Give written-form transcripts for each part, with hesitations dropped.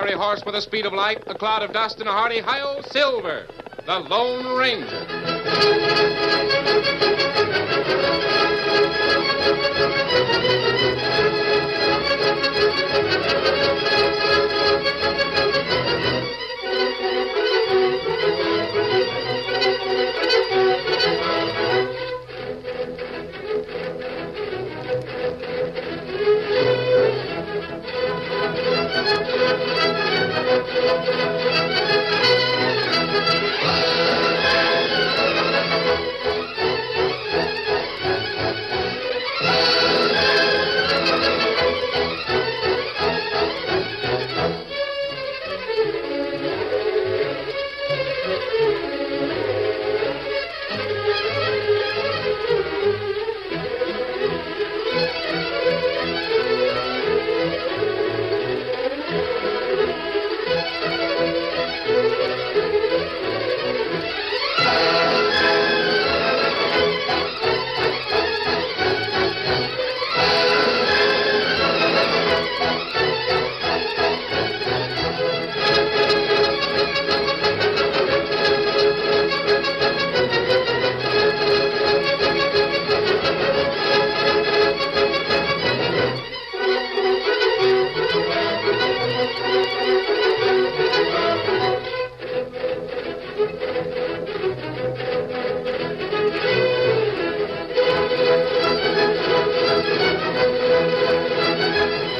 fiery horse with the speed of light, a cloud of dust, and a hearty hi-yo, Silver, the Lone Ranger.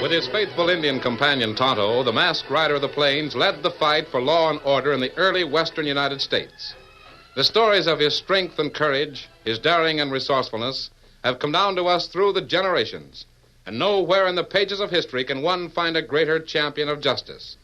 With his faithful Indian companion, Tonto, the masked rider of the plains led the fight for law and order in the early western United States. The stories of his strength and courage, his daring and resourcefulness, have come down to us through the generations. And nowhere in the pages of history can one find a greater champion of justice.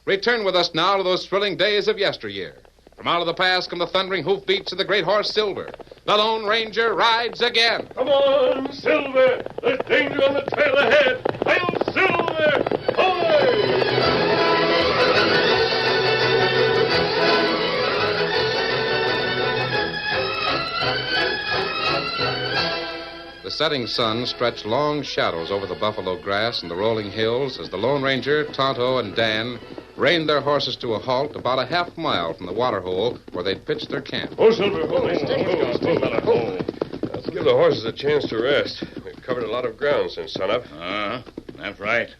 Return with us now to those thrilling days of yesteryear. From out of the past come the thundering hoofbeats of the great horse Silver. The Lone Ranger rides again. Come on, Silver! There's danger on the trail ahead! Hail, Silver! Ahoy! The setting sun stretched long shadows over the buffalo grass and the rolling hills as the Lone Ranger, Tonto, and Dan reined their horses to a halt about a half mile from the water hole where they'd pitched their camp. Oh, Silver, let's give the horses a chance to rest. We've covered a lot of ground since sunup. That's right.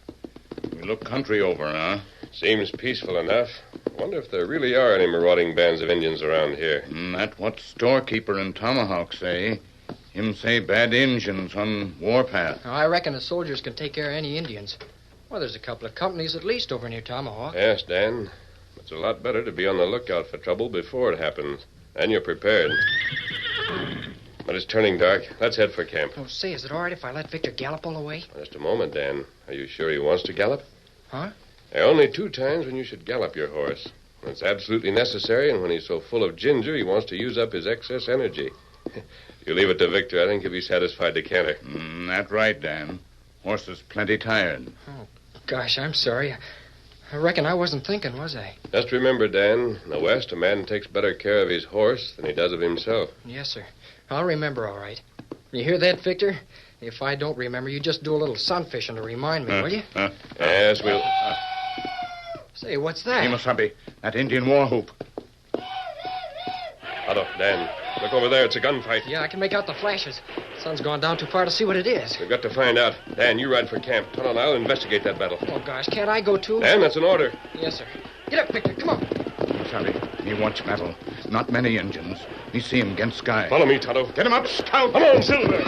We look country over, huh? Seems peaceful enough. I wonder if there really are any marauding bands of Indians around here. That's what storekeeper and Tomahawk say. Him say bad Injuns on warpath. I reckon the soldiers can take care of any Indians. Well, there's a couple of companies at least over near Tomahawk. Yes, Dan. It's a lot better to be on the lookout for trouble before it happens. Then you're prepared. But it's turning dark. Let's head for camp. Oh, say, is it all right if I let Victor gallop all the way? Just a moment, Dan. Are you sure he wants to gallop? Huh? There are only 2 times when you should gallop your horse. When it's absolutely necessary, and when he's so full of ginger he wants to use up his excess energy. You leave it to Victor. I think he'll be satisfied to canter. That's right, Dan. Horse is plenty tired. Oh, gosh, I'm sorry. I reckon I wasn't thinking, was I? Just remember, Dan, in the West, a man takes better care of his horse than he does of himself. Yes, sir. I'll remember all right. You hear that, Victor? If I don't remember, you just do a little sunfishing to remind me, will you? Yes, we'll... Say, what's that? Kimasabi, that Indian war whoop. Otto, Dan, look over there. It's a gunfight. Yeah, I can make out the flashes. Sun's gone down too far to see what it is. We've got to find out. Dan, you ride for camp. Tonto and I'll investigate that battle. Oh, gosh, can't I go too? Dan, that's an order. Yes, sir. Get up, Victor. Come on. Kimasabi, me watch battle. Not many Injuns. Me see him against sky. Follow me, Tonto. Get him up, scout. Come on, Silver.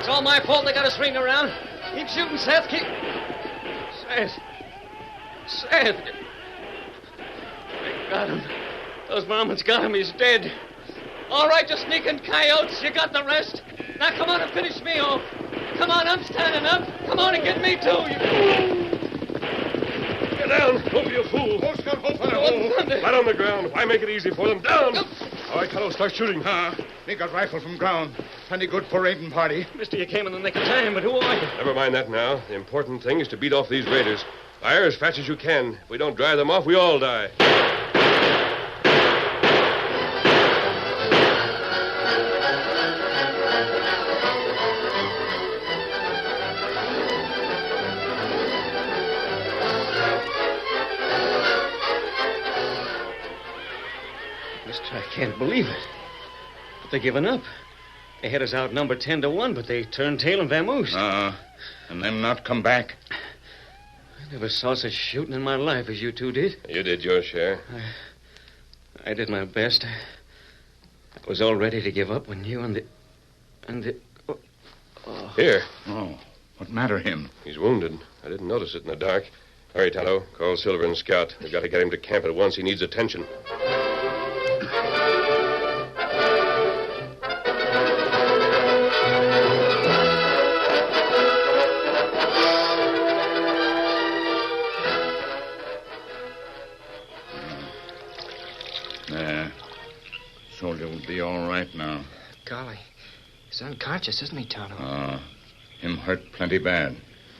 All my fault they got us ringed around. Keep shooting, Seth. Keep... Seth. They got him. Those varmints got him. He's dead. All right, you sneaking coyotes. You got the rest. Now come on and finish me off. Come on, I'm standing up. Come on and get me too. Get down. Don't be a fool. Horse got hope on a hole. Flat on the ground. Why make it easy for them? Down. All right, Tonto, start shooting. Me got rifle from ground. Plenty good for raiding party. Mister, you came in the nick of time, but who are you? Never mind that now. The important thing is to beat off these raiders. Fire as fast as you can. If we don't drive them off, we all die. can't believe it. But they're giving up. They had us outnumbered 10-1, but they turned tail and vamoosed. And then not come back. I never saw such shooting in my life as you two did. You did your share. I did my best. I was all ready to give up when you and the... Here. Oh, what matter him? He's wounded. I didn't notice it in the dark. Hurry, Tonto. Call Silver and Scout. We've got to get him to camp at once. He needs attention. Soldier will be all right now. Golly, he's unconscious, isn't he, Tonto? Him hurt plenty bad.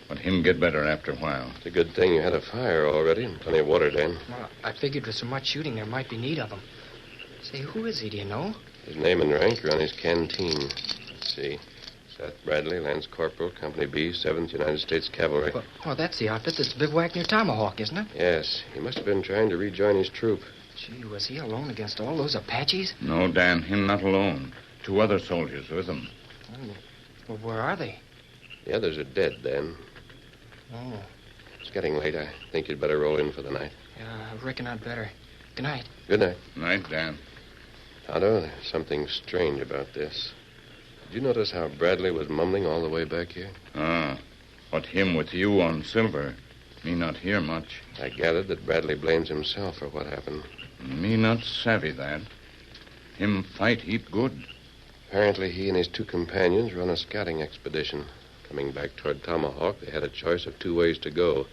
But him get better after a while. It's a good thing you had a fire already and plenty of water, Dan. Well, I figured with so much shooting there might be need of him. Say, who is he, do you know? His name and rank are on his canteen. Let's see. Seth Bradley, Lance Corporal, Company B, 7th United States Cavalry. Well, that's the outfit that's bivouacked near Tomahawk, isn't it? Yes. He must have been trying to rejoin his troop. Gee, was he alone against all those Apaches? No, Dan, him not alone. 2 other soldiers with him. Well, where are they? The others are dead, Dan. Oh. It's getting late. I think you'd better roll in for the night. Yeah, I reckon I'd better. Good night. Good night. Night, Dan. Tonto, there's something strange about this. Did you notice how Bradley was mumbling all the way back here? But him with you on Silver. Me not hear much. I gathered that Bradley blames himself for what happened. Me not savvy that. Him fight heap good. Apparently he and his 2 companions were on a scouting expedition. Coming back toward Tomahawk, they had a choice of 2 ways to go.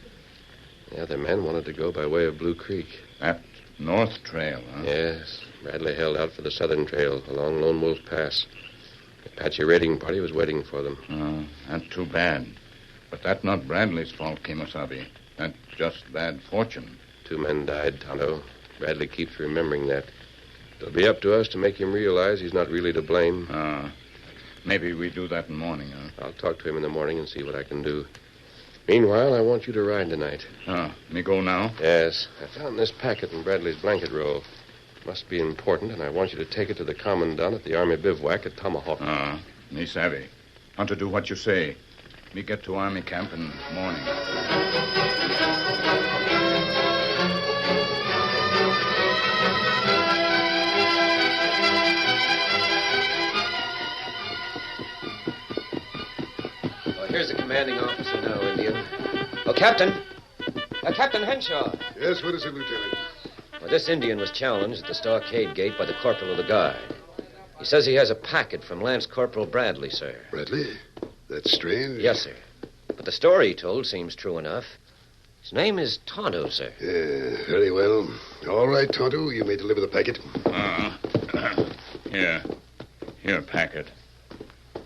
The other men wanted to go by way of Blue Creek. That north trail, huh? Yes. Bradley held out for the southern trail along Lone Wolf Pass. The Apache raiding party was waiting for them. That's too bad. But that not Bradley's fault, Kemosabe. That's just bad fortune. 2 men died, Tonto. Bradley keeps remembering that. It'll be up to us to make him realize he's not really to blame. Maybe we do that in the morning, huh? I'll talk to him in the morning and see what I can do. Meanwhile, I want you to ride tonight. Me go now? Yes. I found this packet in Bradley's blanket roll. Must be important, and I want you to take it to the commandant at the Army bivouac at Tomahawk. Me savvy. Want to do what you say. Me get to Army camp in the morning. Here's the commanding officer now, Indian. Oh, Captain. Captain Henshaw. Yes, what is it, Lieutenant? Well, this Indian was challenged at the stockade gate by the corporal of the guard. He says he has a packet from Lance Corporal Bradley, sir. Bradley? That's strange. Yes, sir. But the story he told seems true enough. His name is Tonto, sir. Yeah, very well. All right, Tonto, you may deliver the packet. Here, packet.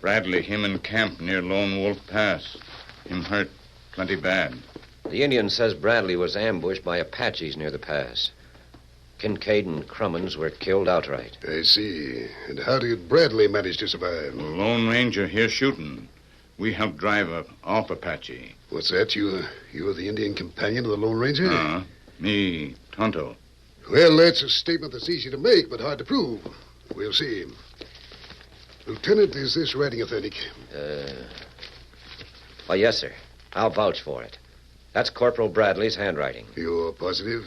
Bradley, him in camp near Lone Wolf Pass. Him hurt plenty bad. The Indian says Bradley was ambushed by Apaches near the pass. Kincaid and Crummins were killed outright. I see. And how did Bradley manage to survive? The Lone Ranger here shooting. We helped drive off Apache. What's that? You're the Indian companion of the Lone Ranger? Me, Tonto. Well, that's a statement that's easy to make, but hard to prove. We'll see. Lieutenant, is this writing authentic? Oh, yes, sir. I'll vouch for it. That's Corporal Bradley's handwriting. You're positive?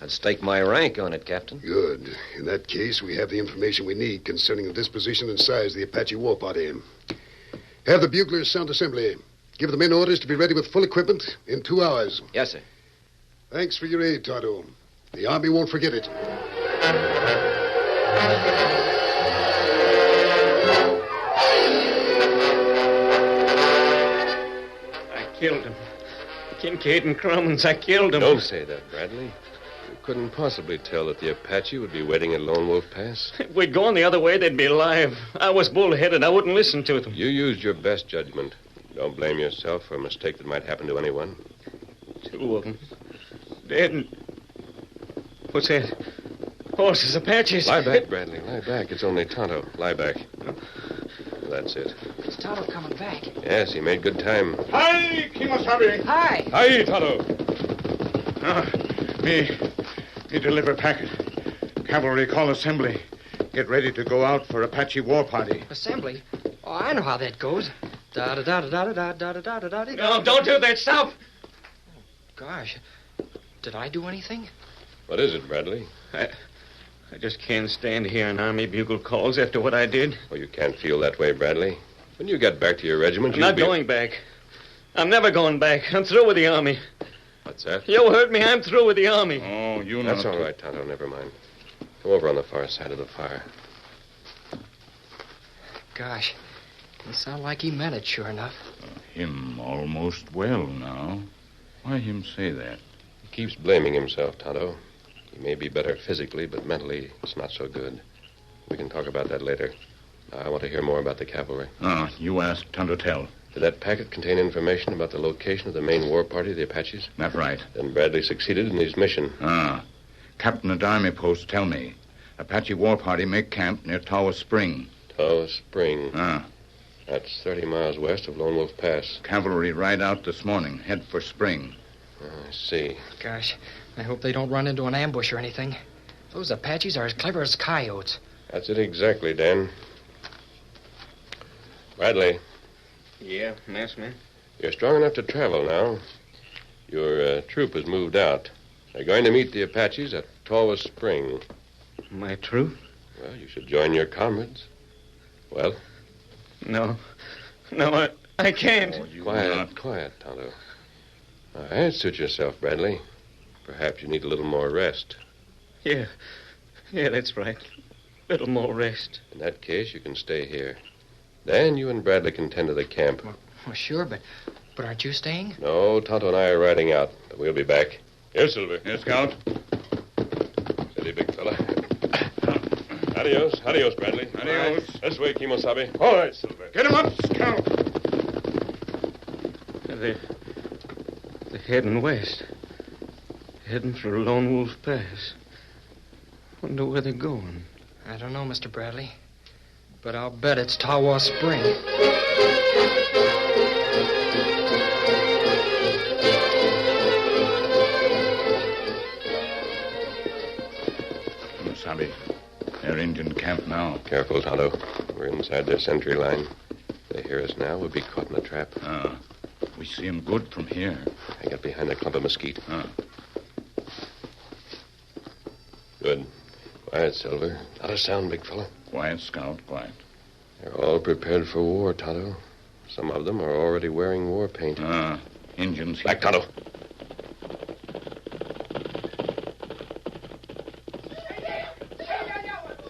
I'd stake my rank on it, Captain. Good. In that case, we have the information we need concerning the disposition and size of the Apache war party. Have the buglers sound assembly. Give the men orders to be ready with full equipment in 2 hours. Yes, sir. Thanks for your aid, Tonto. The Army won't forget it. I killed him. Kincaid and Crummins, I killed him. Don't say that, Bradley. You couldn't possibly tell that the Apache would be waiting at Lone Wolf Pass. If we'd gone the other way, they'd be alive. I was bullheaded. I wouldn't listen to them. You used your best judgment. Don't blame yourself for a mistake that might happen to anyone. 2 of them. Dead and... What's that? Horses, Apaches. Lie back, Bradley. Lie back. It's only Tonto. Lie back. That's it. Is Tonto coming back? Yes, he made good time. Hi, Kemosabe. Hi. Hi, Tonto. Me deliver packet. Cavalry, call assembly. Get ready to go out for Apache war party. Assembly? Oh, I know how that goes. Da-da-da-da-da-da-da-da-da-da-da. No, don't do that. Stop. Gosh, did I do anything? What is it, Bradley? I just can't stand hearing Army bugle calls after what I did. Well, you can't feel that way, Bradley. When you get back to your regiment, I'm not going back. I'm never going back. I'm through with the Army. What's that? You heard me. I'm through with the Army. Oh, you know. That's all right, Tonto. Never mind. Come over on the far side of the fire. Gosh, he sounded like he meant it, sure enough. Him almost well now. Why him say that? He keeps blaming himself, Tonto. He may be better physically, but mentally, it's not so good. We can talk about that later. Now, I want to hear more about the cavalry. You ask Tonto tell. Did that packet contain information about the location of the main war party, the Apaches? That right. Then Bradley succeeded in his mission. Captain of the Army post tell me. Apache war party make camp near Tawa Spring. Tawa Spring. That's 30 miles west of Lone Wolf Pass. Cavalry ride out this morning, head for Spring. I see. Gosh, I hope they don't run into an ambush or anything. Those Apaches are as clever as coyotes. That's it exactly, Dan. Bradley, Yeah, messman. you're strong enough to travel now. Your troop has moved out. They're going to meet the Apaches at Tawa Spring. My troop? Well, you should join your comrades. Well? No, I can't. Quiet, Tonto. All right, suit yourself, Bradley. Perhaps you need a little more rest. Yeah, that's right. Little more rest. In that case, you can stay here. Then you and Bradley can tend to the camp. Well, sure, but aren't you staying? No, Tonto and I are riding out. But we'll be back. Here, Silver. Here, Scout. Steady, big fella. Adios, Bradley. Adios. This way, Kimosabe. All right, Silver. Get him up, Scout. They're heading west. Heading for Lone Wolf Pass. Wonder where they're going. I don't know, Mr. Bradley. But I'll bet it's Tawa Spring. Sabi, they're Indian camp now. Careful, Tonto. We're inside their sentry line. If they hear us now, we'll be caught in a trap. We see 'em good from here. I got behind a clump of mesquite. Good. Quiet, Silver. Not a sound, big fella. Quiet, Scout, quiet. They're all prepared for war, Tonto. Some of them are already wearing war paint. Indians. Back, Tonto.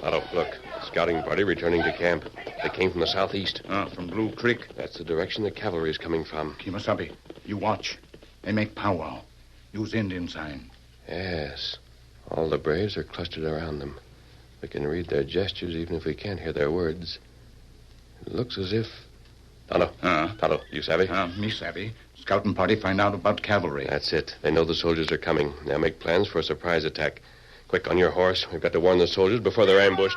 Tonto, look. Scouting party returning to camp. They came from the southeast. From Blue Creek. That's the direction the cavalry is coming from. Kimasabi, you watch. They make powwow. Use Indian sign. Yes. All the braves are clustered around them. We can read their gestures even if we can't hear their words. It looks as if... Tonto. Tonto, you savvy? Me savvy. Scouting party find out about cavalry. That's it. They know the soldiers are coming. They'll make plans for a surprise attack. Quick, on your horse. We've got to warn the soldiers before they're ambushed.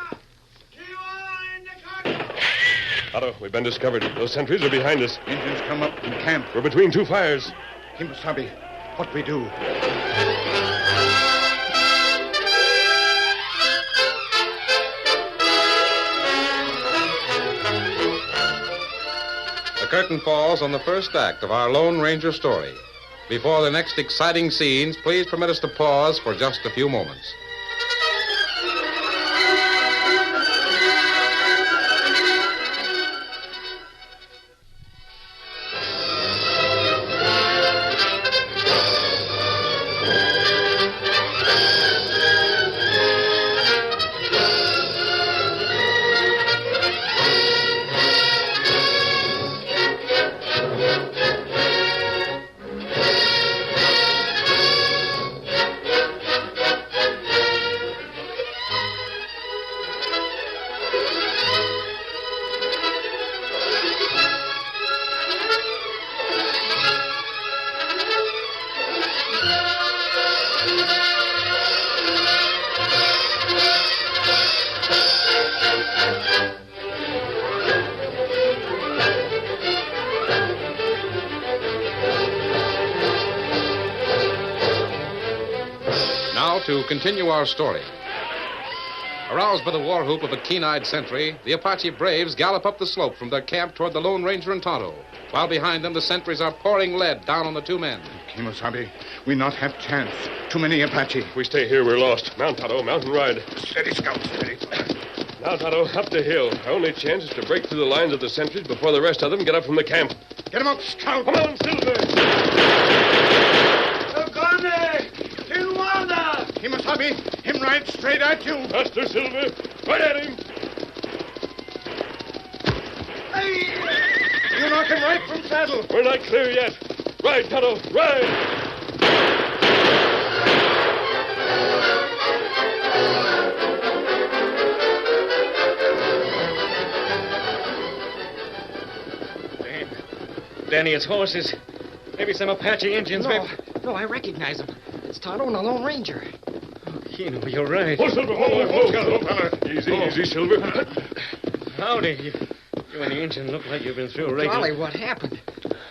Tonto, we've been discovered. Those sentries are behind us. Indians come up from camp. We're between two fires. Kimasabi, what we do? The curtain falls on the first act of our Lone Ranger story. Before the next exciting scenes, please permit us to pause for just a few moments. Now to continue our story. Aroused by the war whoop of a keen-eyed sentry, the Apache braves gallop up the slope from their camp toward the Lone Ranger and Tonto, while behind them the sentries are pouring lead down on the two men. Kimosabe, we not have chance. Too many Apache. If we stay here, we're lost. Mount, Tonto. Mount and ride. Steady, Scout, steady. Now, Tonto, up the hill. Our only chance is to break through the lines of the sentries before the rest of them get up from the camp. Get him up, Scout. Come on, Silver. Kimosabe, him ride straight at you. Master Silver, right at him. You knock him right from saddle. We're not clear yet. Ride, Tonto, ride. Danny, it's horses. Maybe some Apache Indians. No, I recognize him. It's Tonto and the Lone Ranger. Oh, Keno, you're right. Oh, Silver, hold. Easy, Silver. Howdy. You and the Indian look like you've been through a regular... Golly, what happened?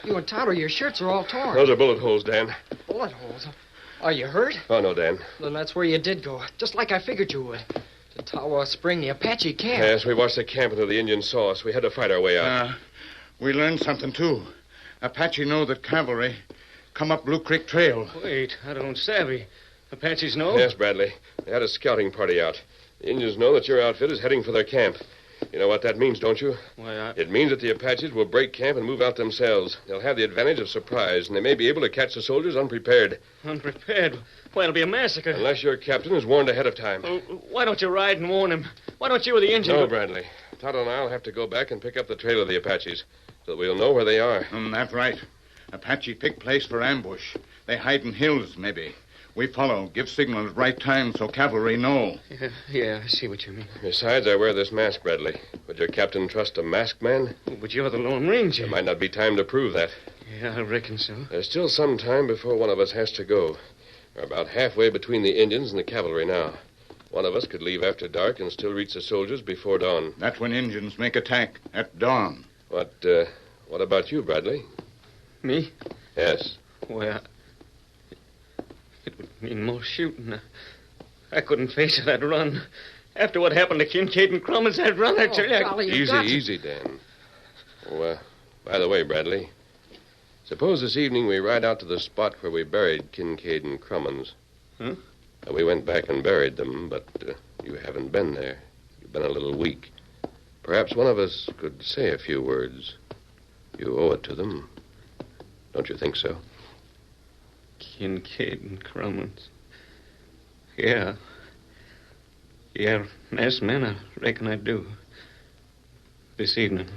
You and Tonto, your shirts are all torn. Those are bullet holes, Dan. Bullet holes? Are you hurt? Oh, no, Dan. Then that's where you did go, just like I figured you would. To Tawa Spring, the Apache camp. Yes, we watched the camp until the Indians saw us. We had to fight our way out. We learned something, too. Apache know that cavalry come up Blue Creek Trail. Wait, I don't savvy. Apaches know? Yes, Bradley. They had a scouting party out. The Indians know that your outfit is heading for their camp. You know what that means, don't you? Why, It means that the Apaches will break camp and move out themselves. They'll have the advantage of surprise, and they may be able to catch the soldiers unprepared. Unprepared? Why, it'll be a massacre. Unless your captain is warned ahead of time. Why don't you ride and warn him? Why don't you or the Indian... No, Bradley. Tonto and I'll have to go back and pick up the trail of the Apaches, so that we'll know where they are. That's right. Apache pick place for ambush. They hide in hills, maybe. We follow, give signal at right time so cavalry know. Yeah, I see what you mean. Besides, I wear this mask, Bradley. Would your captain trust a masked man? But you're the Lone Ranger. There might not be time to prove that. Yeah, I reckon so. There's still some time before one of us has to go. We're about halfway between the Indians and the cavalry now. One of us could leave after dark and still reach the soldiers before dawn. That's when Indians make attack, at dawn. What about you, Bradley? Me? Yes. Well, it would mean more shooting. I couldn't face it. I'd run. After what happened to Kincaid and Crummins, I'd run. I tell you. Golly, Easy, Dan. Oh, by the way, Bradley, suppose this evening we ride out to the spot where we buried Kincaid and Crummins. Huh? We went back and buried them, but you haven't been there. You've been a little weak. Perhaps one of us could say a few words. You owe it to them. Don't you think so? Kincaid and Crummins. Yeah. Yeah, nice men, I reckon I do. This evening.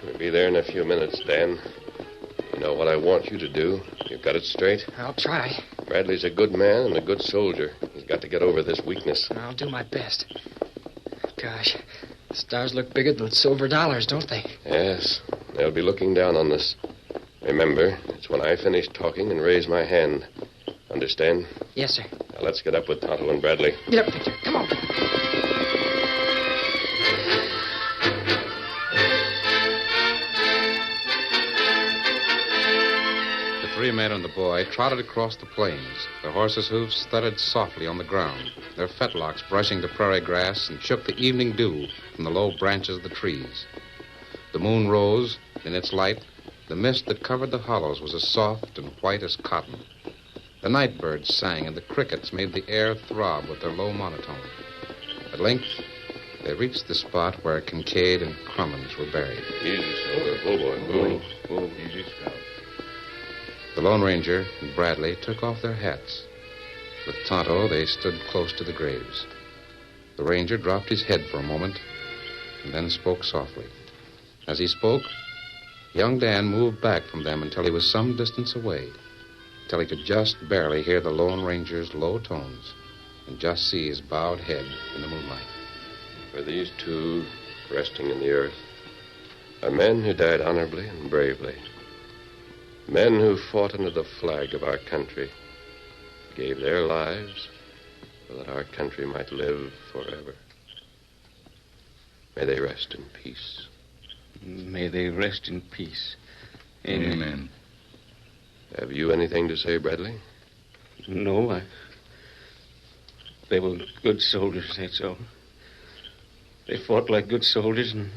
We'll be there in a few minutes, Dan. You know what I want you to do. You've got it straight? I'll try. Bradley's a good man and a good soldier. He's got to get over this weakness. I'll do my best. Gosh, the stars look bigger than silver dollars, don't they? Yes, they'll be looking down on us. Remember, it's when I finish talking and raise my hand. Understand? Yes, sir. Now let's get up with Tonto and Bradley. Get up, Victor. Come on. The three men and the boy trotted across the plains. Their horses' hoofs thudded softly on the ground, their fetlocks brushing the prairie grass and shook the evening dew from the low branches of the trees. The moon rose. In its light, the mist that covered the hollows was as soft and white as cotton. The night birds sang, and the crickets made the air throb with their low monotone. At length, they reached the spot where Kincaid and Crummins were buried. Easy, Silver. Oh, boy. Move. Easy, Scout. The Lone Ranger and Bradley took off their hats. With Tonto, they stood close to the graves. The Ranger dropped his head for a moment and then spoke softly. As he spoke, young Dan moved back from them until he was some distance away, until he could just barely hear the Lone Ranger's low tones and just see his bowed head in the moonlight. For these two resting in the earth are men who died honorably and bravely. Men who fought under the flag of our country, gave their lives so that our country might live forever. May they rest in peace. May they rest in peace. Amen. Have you anything to say, Bradley? No, They were good soldiers, that's all. They fought like good soldiers and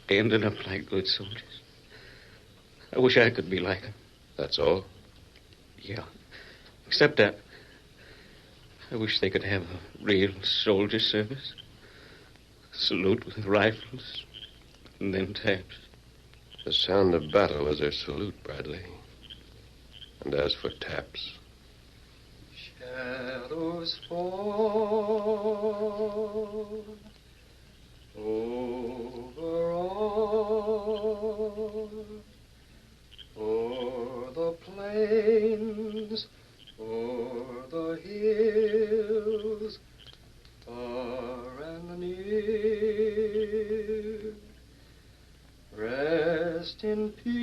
ended up like good soldiers. I wish I could be like them. That's all? Yeah. Except that I wish they could have a real soldier service. Salute with rifles and then taps. The sound of battle was their salute, Bradley. And as for taps... Shadows fall over all, o'er the plains, o'er the hills, far and near. Rest in peace,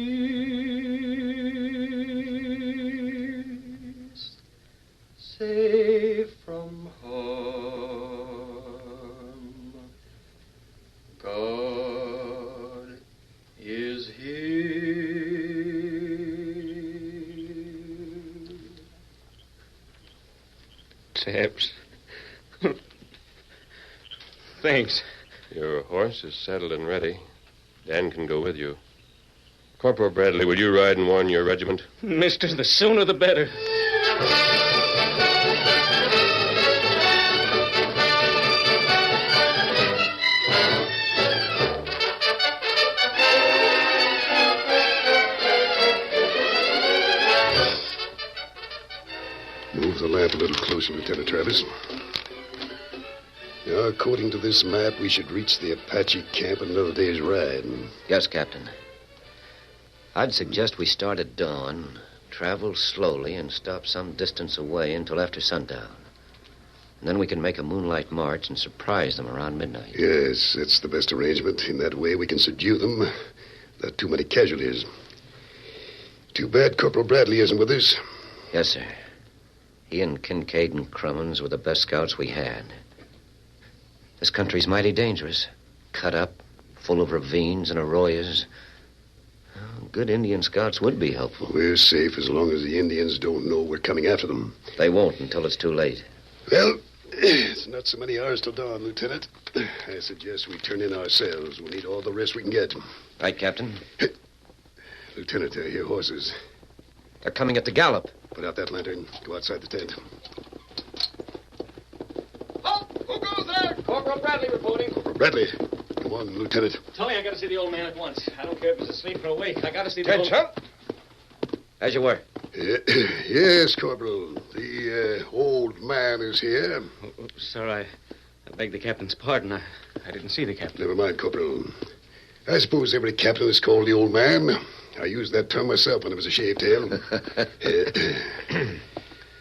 safe from harm. God is here. Taps. Thanks. Your horse is saddled and ready. Dan can go with you. Corporal Bradley, will you ride and warn your regiment? Mister, the sooner the better. Move the lamp a little closer, Lieutenant Travis. Now, according to this map, we should reach the Apache camp in another day's ride. Yes, Captain. I'd suggest we start at dawn, travel slowly, and stop some distance away until after sundown. And then we can make a moonlight march and surprise them around midnight. Yes, that's the best arrangement. In that way, we can subdue them without too many casualties. Too bad Corporal Bradley isn't with us. Yes, sir. He and Kincaid and Crummins were the best scouts we had. This country's mighty dangerous. Cut up, full of ravines and arroyos. Good Indian scouts would be helpful. We're safe as long as the Indians don't know we're coming after them. They won't until it's too late. Well, it's not so many hours till dawn, Lieutenant. I suggest we turn in ourselves. We need all the rest we can get. Right, Captain? Lieutenant, I hear horses. They're coming at the gallop. Put out that lantern. Go outside the tent. Oh, who goes there? Corporal Bradley reporting. Corporal Bradley. Come on, Lieutenant. Tell me I gotta see the old man at once. I don't care if he's asleep or awake. I gotta see the Attention! As you were. Yes, Corporal. The old man is here. Oh, sir, I beg the captain's pardon. I didn't see the captain. Never mind, Corporal. I suppose every captain is called the old man. I used that term myself when I was a shaved tail.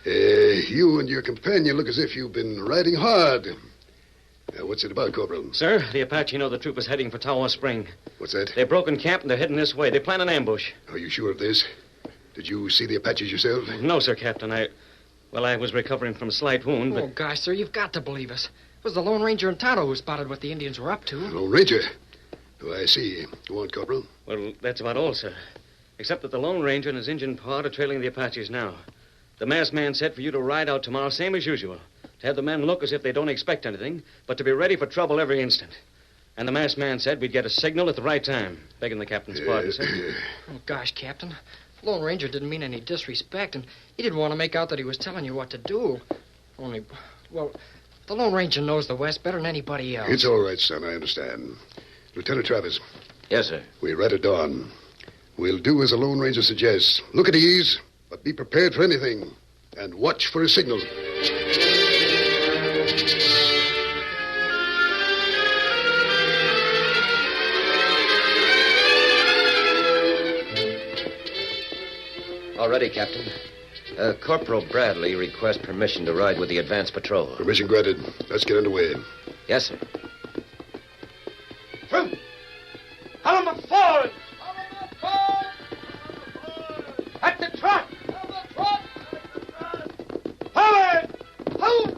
You and your companion look as if you've been riding hard. What's it about, Corporal? Sir, the Apache know the troop is heading for Tawa Spring. What's that? They've broken camp and they're heading this way. They plan an ambush. Are you sure of this? Did you see the Apaches yourself? No, sir, Captain. I was recovering from a slight wound, but... Oh, gosh, sir, you've got to believe us. It was the Lone Ranger and Tonto who spotted what the Indians were up to. Lone Ranger? Oh, I see. Go on, Corporal. Well, that's about all, sir. Except that the Lone Ranger and his Indian pard are trailing the Apaches now. The masked man said for you to ride out tomorrow, same as usual. To have the men look as if they don't expect anything, but to be ready for trouble every instant. And the masked man said we'd get a signal at the right time. Begging the captain's pardon, sir. Oh, gosh, Captain. Lone Ranger didn't mean any disrespect, and he didn't want to make out that he was telling you what to do. Only, well, the Lone Ranger knows the West better than anybody else. It's all right, son. I understand. Lieutenant Travis. Yes, sir. We're right at dawn. We'll do as the Lone Ranger suggests. Look at ease, but be prepared for anything. And watch for a signal. All ready, Captain. Corporal Bradley requests permission to ride with the advance patrol. Permission granted. Let's get underway. Yes, sir. Troop! Element forward! At the trot! Forward! Hold!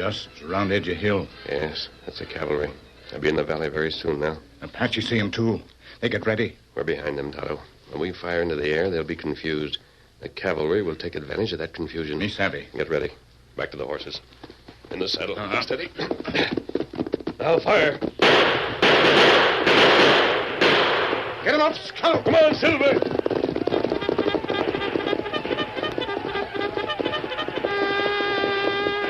dust around edge of hill. Yes, that's the cavalry. They'll be in the valley very soon now. Apache see him, too. They get ready. We're behind them, Tonto. When we fire into the air, they'll be confused. The cavalry will take advantage of that confusion. Me savvy. Get ready. Back to the horses. In the saddle. Steady. Now fire. Get him up, Scout. Come on, Silver.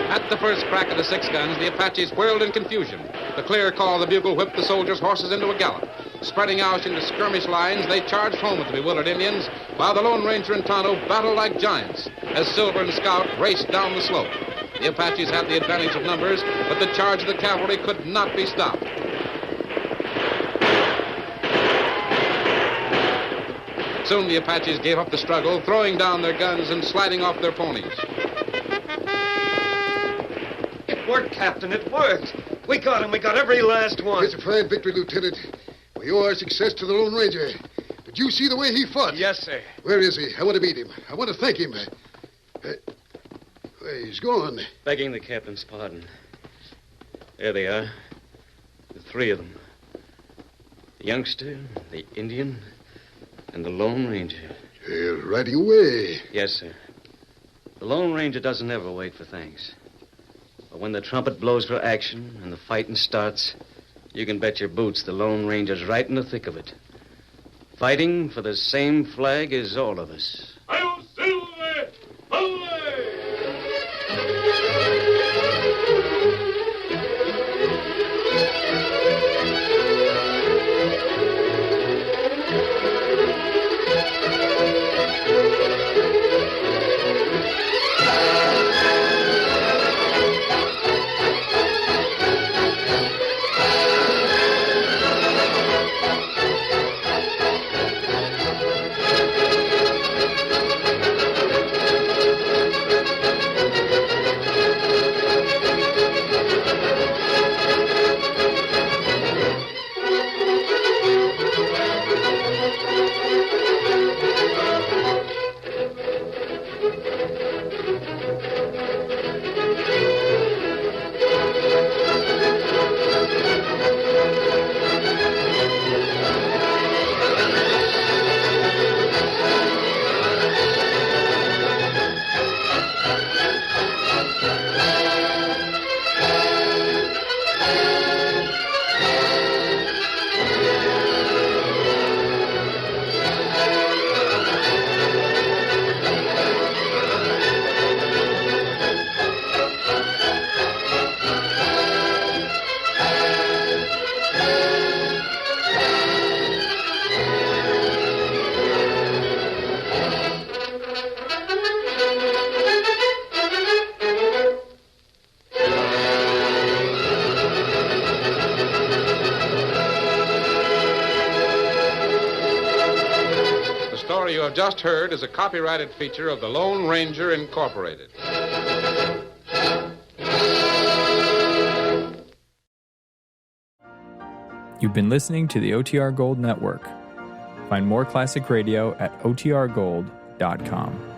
At the first crack of the 6 guns, the Apaches whirled in confusion. The clear call of the bugle whipped the soldiers' horses into a gallop. Spreading out into skirmish lines, they charged home at the bewildered Indians, while the Lone Ranger and Tonto battled like giants as Silver and Scout raced down the slope. The Apaches had the advantage of numbers, but the charge of the cavalry could not be stopped. Soon the Apaches gave up the struggle, throwing down their guns and sliding off their ponies. It worked, Captain. It worked. We got him. We got every last one. It's a fine victory, Lieutenant. We owe our success to the Lone Ranger. Did you see the way he fought? Yes, sir. Where is he? I want to meet him. I want to thank him. He's gone. Begging the captain's pardon. There they are. The 3 of them. The youngster, the Indian, and the Lone Ranger. They're riding away. Yes, sir. The Lone Ranger doesn't ever wait for thanks. But when the trumpet blows for action and the fighting starts, you can bet your boots the Lone Ranger's right in the thick of it. Fighting for the same flag as all of us. I'll Silver! Away! The story you have just heard is a copyrighted feature of the Lone Ranger Incorporated. You've been listening to the OTR Gold Network. Find more classic radio at otrgold.com.